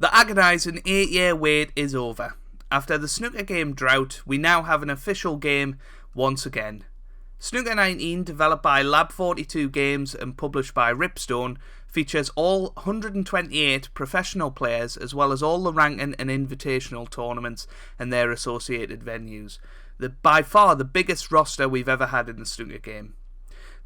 The agonising 8-year wait is over. After the snooker game drought, we now have an official game once again. Snooker 19, developed by Lab 42 Games and published by Ripstone, features all 128 professional players as well as all the ranking and invitational tournaments and their associated venues. By far the biggest roster we've ever had in the snooker game.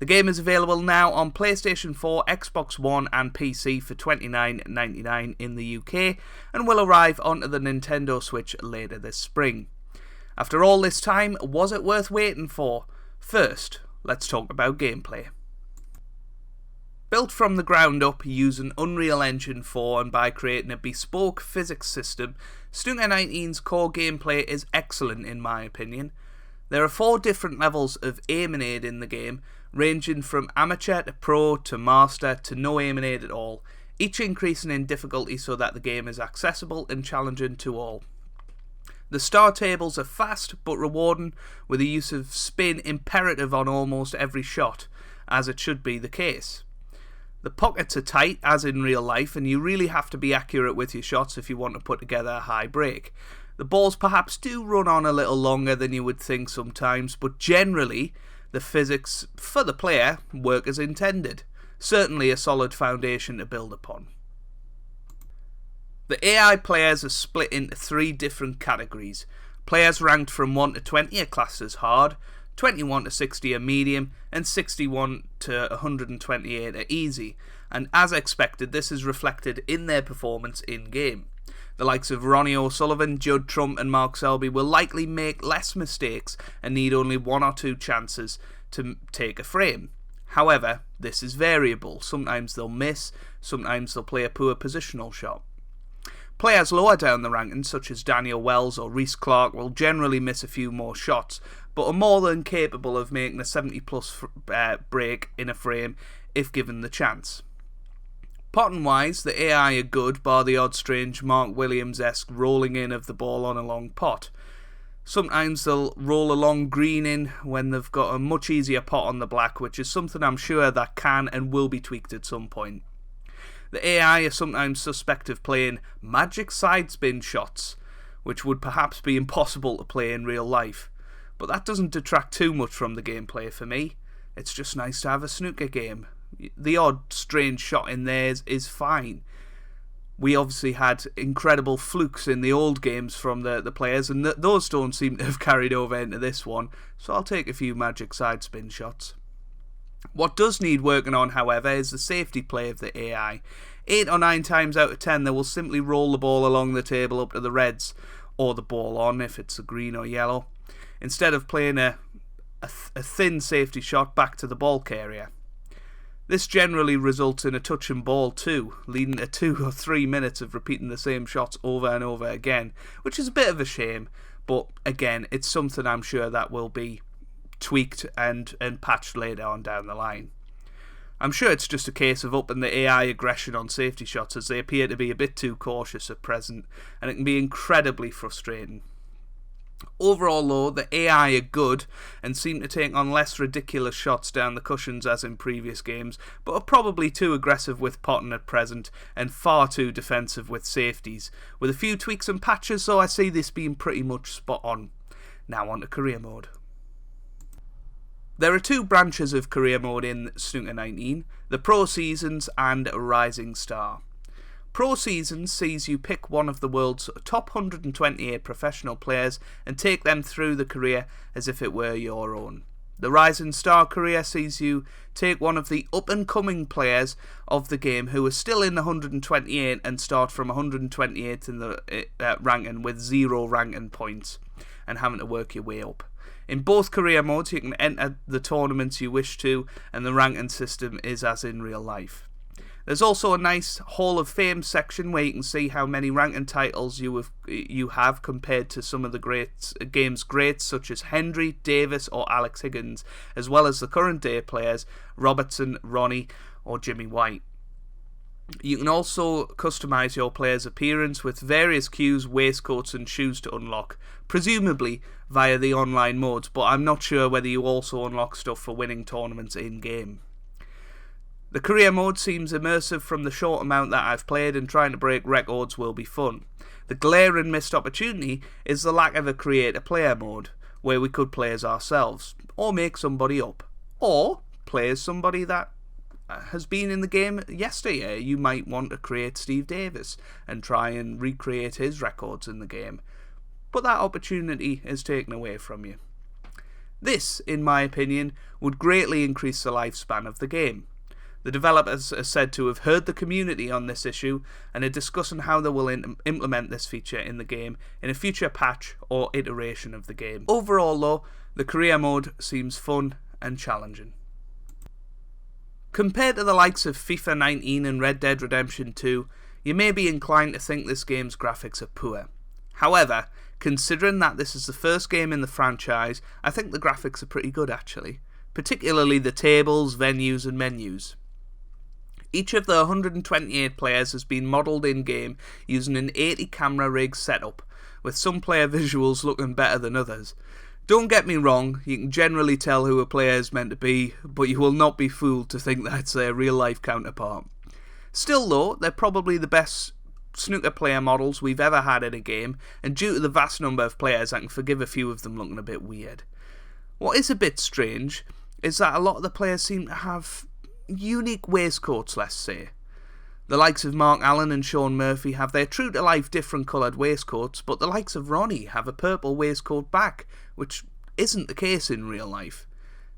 The game is available now on PlayStation 4, Xbox One and PC for $29.99 in the UK and will arrive onto the Nintendo Switch later this spring. After all this time, was it worth waiting for? First, let's talk about gameplay. Built from the ground up using Unreal Engine 4 and by creating a bespoke physics system, Snooker 19's core gameplay is excellent in my opinion. There are 4 different levels of aim and aid in the game, ranging from amateur to pro to master to no aim and aid at all, each increasing in difficulty so that the game is accessible and challenging to all. The star tables are fast but rewarding, with the use of spin imperative on almost every shot, as it should be the case. The pockets are tight, as in real life, and you really have to be accurate with your shots if you want to put together a high break. The balls perhaps do run on a little longer than you would think sometimes, but generally, the physics for the player work as intended. Certainly a solid foundation to build upon. The AI players are split into 3 different categories. Players ranked from 1 to 20 are classed as hard, 21 to 60 are medium, and 61 to 128 are easy. And as expected, this is reflected in their performance in-game. The likes of Ronnie O'Sullivan, Judd Trump and Mark Selby will likely make less mistakes and need only 1 or 2 chances to take a frame. However, this is variable. Sometimes they'll miss, sometimes they'll play a poor positional shot. Players lower down the rankings, such as Daniel Wells or Reece Clark, will generally miss a few more shots, but are more than capable of making a 70-plus break in a frame if given the chance. Potting-wise, the AI are good, bar the odd strange Mark Williams-esque rolling in of the ball on a long pot. Sometimes they'll roll a long green in when they've got a much easier pot on the black, which is something I'm sure that can and will be tweaked at some point. The AI are sometimes suspect of playing magic side spin shots, which would perhaps be impossible to play in real life. But that doesn't detract too much from the gameplay for me. It's just nice to have a snooker game. The odd strange shot in there is fine. We obviously had incredible flukes in the old games from the players, and those don't seem to have carried over into this one, so I'll take a few magic side spin shots. What does need working on, however, is the safety play of the AI. 8 or 9 times out of 10 they will simply roll the ball along the table up to the reds, or the ball on if it's a green or yellow, instead of playing a thin safety shot back to the ball carrier. This generally results in a touch and ball too, leading to 2 or 3 minutes of repeating the same shots over and over again, which is a bit of a shame, but again, it's something I'm sure that will be tweaked and patched later on down the line. I'm sure it's just a case of upping the AI aggression on safety shots, as they appear to be a bit too cautious at present, and it can be incredibly frustrating. Overall though, the AI are good and seem to take on less ridiculous shots down the cushions as in previous games, but are probably too aggressive with potting at present and far too defensive with safeties. With a few tweaks and patches, so I see this being pretty much spot on. Now on to career mode. There are 2 branches of career mode in Snooker 19, the Pro Seasons and Rising Star. Pro Seasons sees you pick one of the world's top 128 professional players and take them through the career as if it were your own. The Rising Star career sees you take one of the up-and-coming players of the game who are still in the 128 and start from 128 in the ranking with 0 ranking points and having to work your way up. In both career modes you can enter the tournaments you wish to, and the ranking system is as in real life. There's also a nice Hall of Fame section where you can see how many ranking titles you have compared to some of the game's greats such as Hendry, Davis or Alex Higgins, as well as the current day players Robertson, Ronnie or Jimmy White. You can also customise your player's appearance with various cues, waistcoats and shoes to unlock, presumably via the online modes, but I'm not sure whether you also unlock stuff for winning tournaments in-game. The career mode seems immersive from the short amount that I've played, and trying to break records will be fun. The glaring missed opportunity is the lack of a creator-player mode, where we could play as ourselves, or make somebody up, or play as somebody that has been in the game yesteryear. You might want to create Steve Davis and try and recreate his records in the game, but that opportunity is taken away from you. This, in my opinion, would greatly increase the lifespan of the game. The developers are said to have heard the community on this issue and are discussing how they will implement this feature in the game in a future patch or iteration of the game. Overall though, the career mode seems fun and challenging. Compared to the likes of FIFA 19 and Red Dead Redemption 2, you may be inclined to think this game's graphics are poor. However, considering that this is the first game in the franchise, I think the graphics are pretty good actually, particularly the tables, venues and menus. Each of the 128 players has been modelled in-game using an 80 camera rig setup, with some player visuals looking better than others. Don't get me wrong, you can generally tell who a player is meant to be, but you will not be fooled to think that's their real-life counterpart. Still though, they're probably the best snooker player models we've ever had in a game, and due to the vast number of players, I can forgive a few of them looking a bit weird. What is a bit strange is that a lot of the players seem to have unique waistcoats, let's say. The likes of Mark Allen and Sean Murphy have their true-to-life different coloured waistcoats, but the likes of Ronnie have a purple waistcoat back, which isn't the case in real life.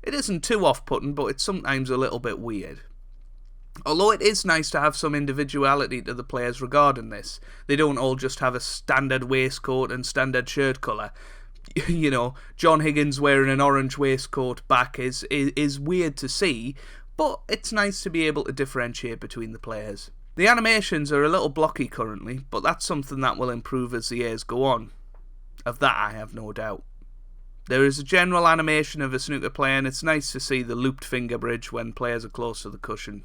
It isn't too off-putting, but it's sometimes a little bit weird. Although it is nice to have some individuality to the players regarding this. They don't all just have a standard waistcoat and standard shirt colour. You know, John Higgins wearing an orange waistcoat back is weird to see, but it's nice to be able to differentiate between the players. The animations are a little blocky currently, but that's something that will improve as the years go on. Of that I have no doubt. There is a general animation of a snooker player, and it's nice to see the looped finger bridge when players are close to the cushion.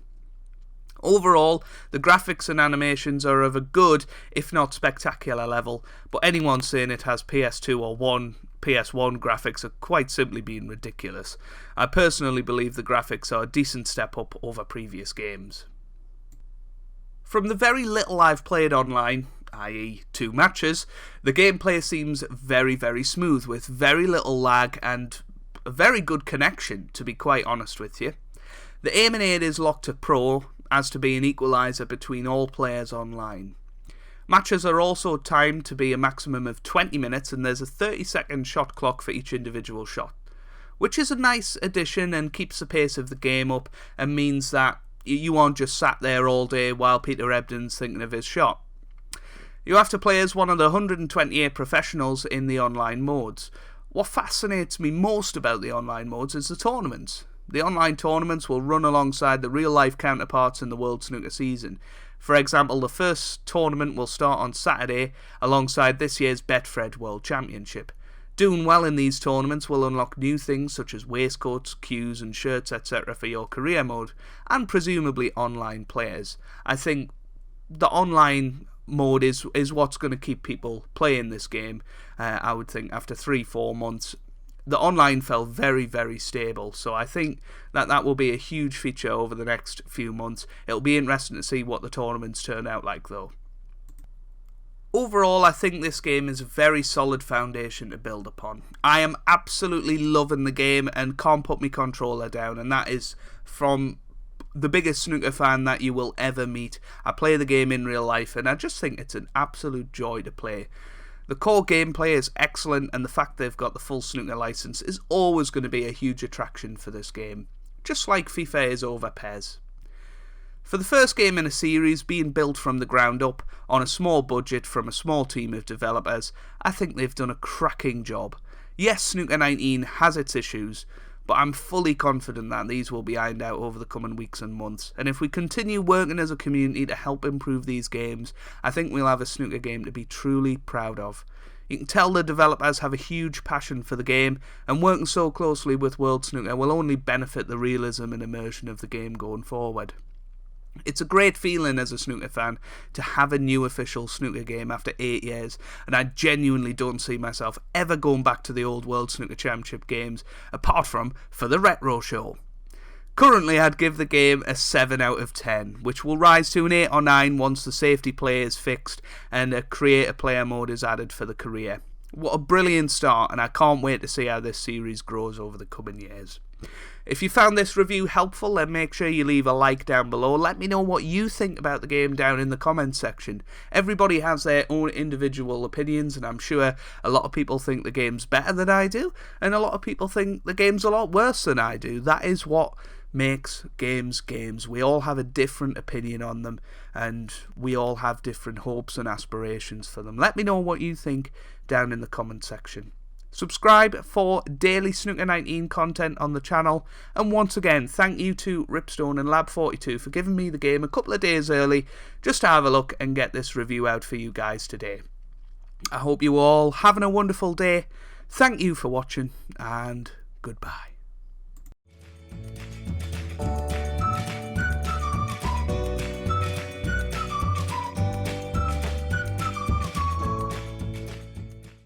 Overall, the graphics and animations are of a good, if not spectacular level, but anyone saying it has PS2 or PS1 graphics are quite simply being ridiculous. I personally believe the graphics are a decent step up over previous games. From the very little I've played online, i.e. 2 matches, the gameplay seems very, very smooth, with very little lag and a very good connection, to be quite honest with you. The aim and aid is locked to Pro, as to be an equaliser between all players online. Matches are also timed to be a maximum of 20 minutes, and there's a 30-second shot clock for each individual shot, which is a nice addition and keeps the pace of the game up and means that you aren't just sat there all day while Peter Ebdon's thinking of his shot. You have to play as one of the 128 professionals in the online modes. What fascinates me most about the online modes is the tournaments. The online tournaments will run alongside the real-life counterparts in the World Snooker season. For example, the first tournament will start on Saturday alongside this year's Betfred World Championship. Doing well in these tournaments will unlock new things such as waistcoats, cues and shirts etc. for your career mode, and presumably online players. I think the online mode is what's going to keep people playing this game. I would think after 3-4 months. The online felt very, very stable, so I think that will be a huge feature over the next few months. It'll be interesting to see what the tournaments turn out like though. Overall, I think this game is a very solid foundation to build upon. I am absolutely loving the game and can't put my controller down, and that is from the biggest snooker fan that you will ever meet. I play the game in real life and I just think it's an absolute joy to play. The core gameplay is excellent, and the fact they've got the full snooker license is always going to be a huge attraction for this game, just like FIFA is over PES. For the first game in a series being built from the ground up on a small budget from a small team of developers, I think they've done a cracking job. Yes, Snooker 19 has its issues, but I'm fully confident that these will be ironed out over the coming weeks and months, and if we continue working as a community to help improve these games, I think we'll have a snooker game to be truly proud of. You can tell the developers have a huge passion for the game, and working so closely with World Snooker will only benefit the realism and immersion of the game going forward. It's a great feeling as a snooker fan to have a new official snooker game after 8 years, and I genuinely don't see myself ever going back to the old World Snooker Championship games, apart from for the retro show. Currently, I'd give the game a 7 out of 10, which will rise to an 8 or 9 once the safety play is fixed and a creator player mode is added for the career. What a brilliant start, and I can't wait to see how this series grows over the coming years. If you found this review helpful, then make sure you leave a like down below. Let me know what you think about the game down in the comments section. Everybody has their own individual opinions, and I'm sure a lot of people think the game's better than I do, and a lot of people think the game's a lot worse than I do. That is what makes games games. We all have a different opinion on them, and we all have different hopes and aspirations for them. Let me know what you think down in the comment section. Subscribe for daily Snooker 19 content on the channel, and once again thank you to Ripstone and Lab42 for giving me the game a couple of days early just to have a look and get this review out for you guys today. I hope you all having a wonderful day. Thank you for watching, and goodbye.